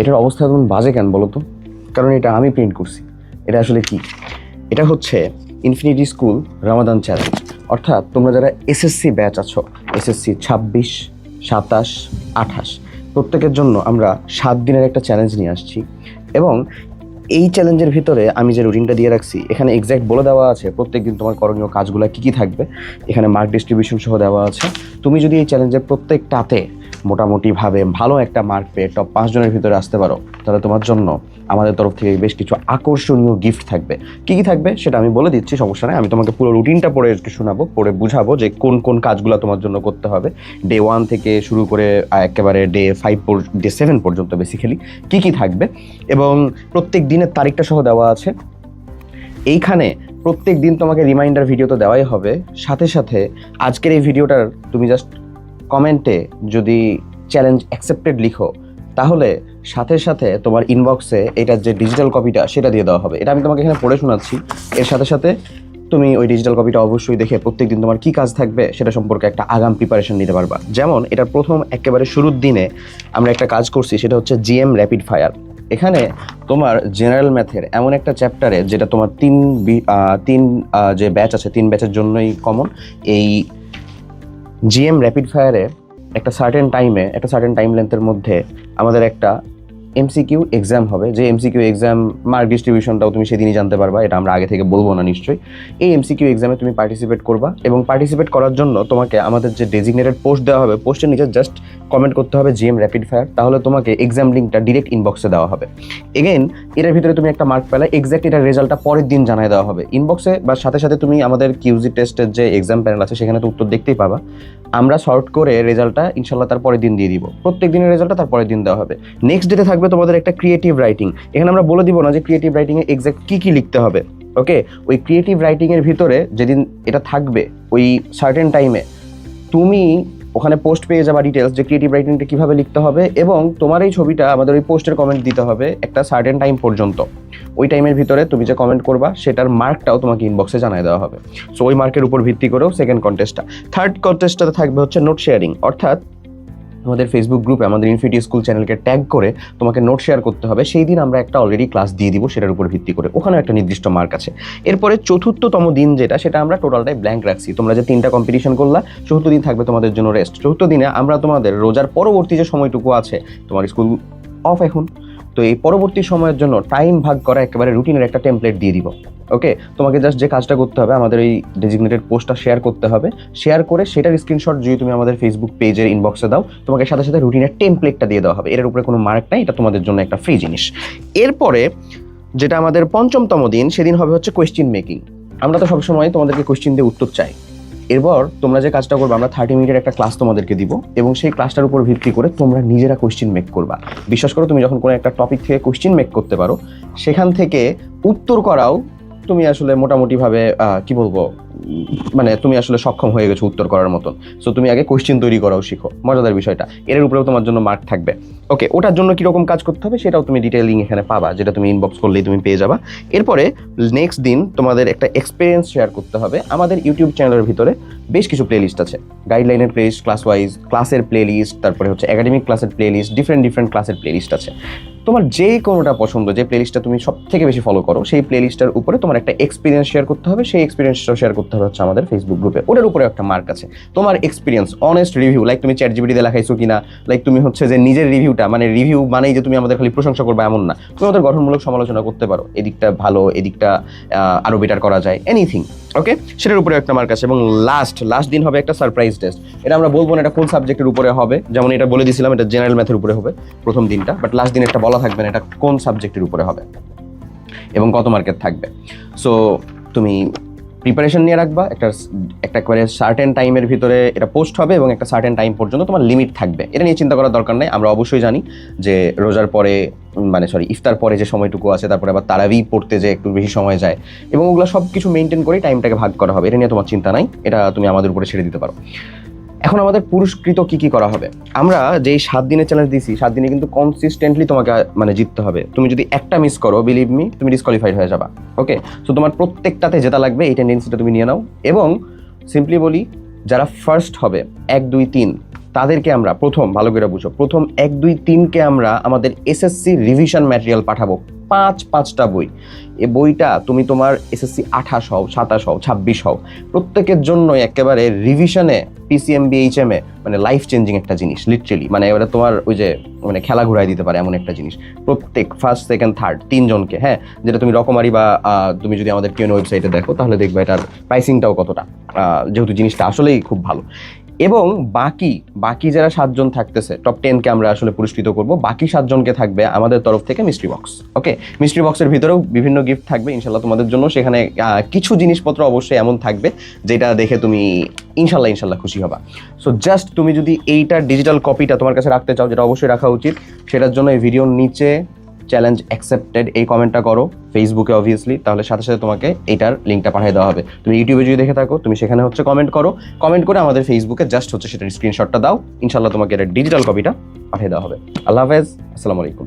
এটার অবস্থা তুমি বাজে কেন বলো তো? কারণ এটা আমি প্রিন্ট করছি। এটা আসলে কি? এটা হচ্ছে ইনফিনিটি স্কুল রামাদান চ্যালেঞ্জ। অর্থাৎ তোমরা যারা এসএসসি ব্যাচ আছো, এসএসসি 26, 27, 28 প্রত্যেকের জন্য আমরা 7 দিনের একটা চ্যালেঞ্জ নিয়ে আসছি। এবং এই চ্যালেঞ্জের ভিতরে আমি যে রুটিনটা দিয়ে রাখছি এখানে এক্স্যাক্ট বলে দেওয়া আছে প্রত্যেকদিন তোমার করণীয় কাজগুলো কী কী থাকবে। এখানে মার্ক ডিস্ট্রিবিউশন সহ দেওয়া আছে। তুমি যদি এই চ্যালেঞ্জের প্রত্যেকটাতে মোটামুটিভাবে ভালো একটা মার্ক পেয়ে টপ 5 জনের ভিতরে আসতে পারো, তাহলে তোমার জন্য আমাদের তরফ থেকে বেশ কিছু আকর্ষণীয় গিফট থাকবে। কী কী থাকবে সেটা আমি বলে দিচ্ছি, সমস্যা নেই। আমি তোমাকে পুরো রুটিনটা পড়ে শোনাবো, পড়ে বুঝাবো যে কোন কোন কাজগুলো তোমার জন্য করতে হবে, ডে 1 থেকে শুরু করে একেবারে ডে 7 পর্যন্ত বেসিক্যালি কী কী থাকবে। এবং প্রত্যেক দিনের তারিখটা সহ দেওয়া আছে এইখানে। প্রত্যেক দিন তোমাকে রিমাইন্ডার ভিডিও তো দেওয়াই হবে, সাথে সাথে আজকের এই ভিডিওটার তুমি জাস্ট কমেন্টে যদি চ্যালেঞ্জ অ্যাকসেপ্টেড লিখো, তাহলে সাথে সাথে তোমার ইনবক্সে এটার যে ডিজিটাল কপিটা সেটা দিয়ে দেওয়া হবে। এটা আমি তোমাকে এখানে পড়ে শোনাচ্ছি। এর সাথে সাথে তুমি ওই ডিজিটাল কপিটা অবশ্যই দেখে প্রত্যেকদিন তোমার কী কাজ থাকবে সেটা সম্পর্কে একটা আগাম প্রিপারেশন নিতে পারবা। যেমন এটার প্রথম একেবারে শুরুর দিনে আমরা একটা কাজ করছি, সেটা হচ্ছে জিএম র্যাপিড ফায়ার। এখানে তোমার জেনারেল ম্যাথের এমন একটা চ্যাপ্টারে, যেটা তোমার তিন যে ব্যাচ আছে 3 ব্যাচের জন্যই কমন, এই জিএম র্যাপিড ফায়ারে একটা সার্টেন টাইম লেন্থের মধ্যে আমাদের একটা এমসিকিউ এক্সাম হবে। যে এমসিকিউ এক্সাম মার্ক ডিস্ট্রিবিউশনটাও তুমি সেদিনই জানতে পারবা, এটা আমরা আগে থেকে বলবো না নিশ্চয়ই। এই এমসিকিউ এক্সামে তুমি পার্টিসিপেট করবা, এবং পার্টিসিপেট করার জন্য তোমাকে আমাদের যে ডেজিগনেটেড পোস্ট দেওয়া হবে, পোস্টের নিচে জাস্ট কমেন্ট করতে হবে জিএম র্যাপিড ফায়ার, তাহলে তোমাকে এক্সাম লিঙ্কটা ডিরেক্ট ইনবক্সে দেওয়া হবে। এগেন এটার ভিতরে তুমি একটা মার্ক পেলে, এক্স্যাক্ট এটার রেজাল্টটা পরের দিন জানাই দেওয়া হবে ইনবক্সে, বা সাথে সাথে তুমি আমাদের কিউজি টেস্টের যে এক্সাম প্যানেল আছে সেখানে তো উত্তর দেখতেই পাবা। আমরা সর্ট করে রেজাল্টটা ইনশাল্লাহ তার পরের দিন দিয়ে দিব। প্রত্যেক দিনের রেজাল্টটা তার পরের দিন দেওয়া হবে। নেক্সট ডেতে থাকবে তোমাদের একটা ক্রিয়েটিভ রাইটিং। এখানে আমরা বলে দিব না যে ক্রিয়েটিভ রাইটিংয়ে এক্স্যাক্ট কী কী লিখতে হবে। ওকে, ওই ক্রিয়েটিভ রাইটিংয়ের ভিতরে যেদিন এটা থাকবে ওই সার্টেন টাইমে তুমি ওখানে পোস্ট পেয়ে যাবা ডিটেলস যে ক্রিয়েটিভ রাইটিংটা কীভাবে লিখতে হবে, এবং তোমার এই ছবিটা আমাদের ওই পোস্টের কমেন্ট দিতে হবে একটা সার্টেন টাইম পর্যন্ত। ওই টাইমের ভিতরে তুমি যে কমেন্ট করবা সেটার মার্কটাও তোমাকে ইনবক্সে জানাই দেওয়া হবে। সো ওই মার্কের উপর ভিত্তি করেও সেকেন্ড কন্টেস্টটা। থার্ড কন্টেস্টটাতে থাকবে হচ্ছে নোট শেয়ারিং। অর্থাৎ আমাদের ফেসবুক গ্রুপে আমাদের ইনফিনিটি স্কুল চ্যানেলকে ট্যাগ করে তোমাকে নোট শেয়ার করতে হবে। সেই দিন আমরা একটা অলরেডি ক্লাস দিয়ে দিব সেটার উপর ভিত্তি করে, ওখানে একটা নির্দিষ্ট মার্ক আছে। এরপরে চতুর্থতম দিন সেটা আমরা টোটালটাই ব্ল্যাঙ্ক রাখছি। তোমরা যে 3টা কম্পিটিশন করলা, চতুর্থ দিন থাকবে তোমাদের জন্য রেস্ট। চতুর্থ দিনে আমরা তোমাদের রোজার পরবর্তী যে সময়টুকু আছে, তোমার স্কুল অফ এখন, তো এই পরবর্তী সময়ের জন্য টাইম ভাগ করা একেবারে রুটিনের একটা টেমপ্লেট দিয়ে দিব। ওকে, তোমাকে জাস্ট যে কাজটা করতে হবে, আমাদের এই ডেজিগনেটেড পোস্টটা শেয়ার করতে হবে। শেয়ার করে সেটার স্ক্রিনশট যদি তুমি আমাদের ফেসবুক পেজের ইনবক্সে দাও, তোমাকে সাথে সাথে রুটিনের টেমপ্লেটটা দিয়ে দেওয়া হবে। এর উপরে কোনো মার্ক নাই, এটা তোমাদের জন্য একটা ফ্রি জিনিস। এরপরে যেটা আমাদের 5মতম দিন, সেদিন হবে হচ্ছে কোয়েশ্চেন মেকিং। আমরা তো সবসময় তোমাদেরকে কোয়েশ্চেন দিয়ে উত্তর চাই। এরপর তোমরা যে কাজটা করবে, আমরা 30 মিনিটের একটা ক্লাস তোমাদেরকে দিব, এবং সেই ক্লাসটার উপর ভিত্তি করে তোমরা নিজেরা কোয়েশ্চেন মেক করবা। বিশ্বাস করো, তুমি যখন কোনো একটা টপিক থেকে কোয়েশ্চেন মেক করতে পারো, সেখান থেকে উত্তর করাও তুমি আসলে মোটামুটিভাবে কি বলবো, মানে তুমি আসলে সক্ষম হয়ে গেছো উত্তর করার মতন। সো তুমি আগে কোয়েশ্চেন তৈরি করাও শিখো, মজাদার বিষয়টা। এর উপরেও তোমার জন্য মার্ক থাকবে। ওকে, ওটার জন্য কীরকম কাজ করতে হবে সেটাও তুমি ডিটেইলিং এখানে পাবা, যেটা তুমি ইনবক্স করলেই তুমি পেয়ে যাবা। এরপরে নেক্সট দিন তোমাদের একটা এক্সপিরিয়েন্স শেয়ার করতে হবে। আমাদের ইউটিউব চ্যানেলের ভিতরে বেশ কিছু প্লেলিস্ট আছে, গাইডলাইনের প্লেলিস্ট, ক্লাস ওয়াইজ ক্লাসের প্লেলিস্ট, তারপরে হচ্ছে একাডেমিক ক্লাসের প্লেলিস্ট, ডিফারেন্ট ক্লাসের প্লেলিস্ট আছে। তোমার যে কোনোটা পছন্দ, যে প্লেলিস্টটা তুমি সব থেকে বেশি ফলো করো, সেই প্লেলিস্টের উপরে তোমার একটা এক্সপিরিয়েন্স শেয়ার করতে হবে। সেই এক্সপিরিয়েন্সটাও শেয়ার করতে হবে হচ্ছে আমাদের ফেসবুক গ্রুপে। ওটার উপরে একটা মার্ক আছে। তোমার এক্সপিরিয়েন্স, অনেস্ট রিভিউ, লাইক তুমি চ্যাট জিপিটিতে লেখাইছো কিনা, লাইক তুমি হচ্ছে যে নিজের রিভিউটা, মানে রিভিউ মানেই যে তুমি আমাদের খালি প্রশংসা করবে এমন না, তুমি আমাদের গঠনমূলক সমালোচনা করতে পারো, এদিকটা ভালো, এদিকটা আরও বেটার করা যায়, এনিথিং। ওকে, সেটার উপরে একটা মার্ক আছে। এবং লাস্ট দিন হবে একটা সারপ্রাইজ টেস্ট। এটা আমরা বলবো না এটা কোন সাবজেক্টের উপরে হবে, যেমন এটা বলে দিয়েছিলাম এটা জেনারেল ম্যাথের উপরে হবে প্রথম দিনটা, বাট লাস্ট দিন একটা বলা থাকবে না এটা কোন সাবজেক্টের উপরে হবে এবং কত মার্কের থাকবে। সো তুমি প্রিপারেশন নিয়ে রাখবা। একটা করে সার্টেন টাইমের ভিতরে এটা পোস্ট হবে, এবং একটা সার্টেন টাইম পর্যন্ত তোমার লিমিট থাকবে। এটা নিয়ে চিন্তা করার দরকার নেই। আমরা অবশ্যই জানি যে রোজার পরে, ইফতার পরে যে সময়টুকু আছে, তারপরে আবার তারাবি পড়তে যে একটু বেশি সময় যায়, এবং ওগুলো সব কিছু মেনটেন করে টাইমটাকে ভাগ করা হবে। এটা নিয়ে তোমার চিন্তা নাই, এটা তুমি আমাদের উপরে ছেড়ে দিতে পারো। এখন আমাদের পুরস্কৃত কি করা হবে? আমরা যেই 7 দিনের চ্যালেঞ্জ দিছি, 7 দিনে কিন্তু কনসিস্টেন্টলি তোমাকে জিততে হবে। তুমি যদি একটা মিস করো, বিলিভ মি, তুমি ডিসকোয়ালিফাইড হয়ে যাবা। ওকে, সো তোমার প্রত্যেকটাতে জেতা লাগবে, এই টেন্ডেন্সিটা তুমি নিয়ে নাও। এবং সিম্পলি বলি, যারা ফার্স্ট হবে 1, 2, 3 তাদেরকে আমরা প্রথম ভালো করে বুঝো, প্রথম 1, 2, 3কে আমরা আমাদের এসএসসি রিভিশন ম্যাটেরিয়াল পাঠাবো, 5টা বই। এই বইটা তুমি তোমার এসএসসি 28 হও, 27 হও, 26 হও, প্রত্যেকের জন্য একেবারে রিভিশনে পিসিএমবি এইচএমএ মানে লাইফ চেঞ্জিং একটা জিনিস, লিটারেলি মানে এবারে তোমার ওই যে মানে খেলা ঘুরাই দিতে পারে এমন একটা জিনিস। প্রত্যেক ফার্স্ট, সেকেন্ড, থার্ড 3 জনকে, হ্যাঁ, যেটা তুমি রকমারি বা তুমি যদি আমাদের টিউন ওয়েবসাইটে দেখো তাহলে দেখবে এটার প্রাইসিংটাও কতটা, যেহেতু জিনিসটা আসলেই খুব ভালো। এবং বাকি যারা 7 জন থাকতেছে, টপ 10কে আমরা আসলে পুরস্কৃত করব, বাকি 7 জনকে থাকবে আমাদের তরফ থেকে মিস্ট্রি বক্স। ওকে, মিস্ট্রি বক্সের ভিতরেও বিভিন্ন গিফট থাকবে ইনশাল্লাহ তোমাদের জন্য। সেখানে কিছু জিনিসপত্র অবশ্যই এমন থাকবে যেটা দেখে তুমি ইনশাল্লাহ খুশি হবা। সো জাস্ট তুমি যদি এইটার ডিজিটাল কপিটা তোমার কাছে রাখতে চাও, যেটা অবশ্যই রাখা উচিত, সেটার জন্য এই ভিডিওর নিচে চ্যালেঞ্জ অ্যাকসেপ্টেড এই কমেন্টটা করো, ফেসবুকে অবভিয়াসলি, তাহলে সাথে সাথে তোমাকে এইটার লিঙ্কটা পাঠিয়ে দেওয়া হবে। তুমি ইউটিউবে যদি দেখে থাকো, তুমি সেখানে হচ্ছে কমেন্ট করো, কমেন্ট করে আমাদের ফেসবুকে জাস্ট হচ্ছে সেটার স্ক্রিনশটটা দাও, ইনশাল্লাহ তোমাকে এটার ডিজিটাল কপিটা পাঠিয়ে দেওয়া হবে। আল্লাহ হাফেজ, আসসালামু আলাইকুম।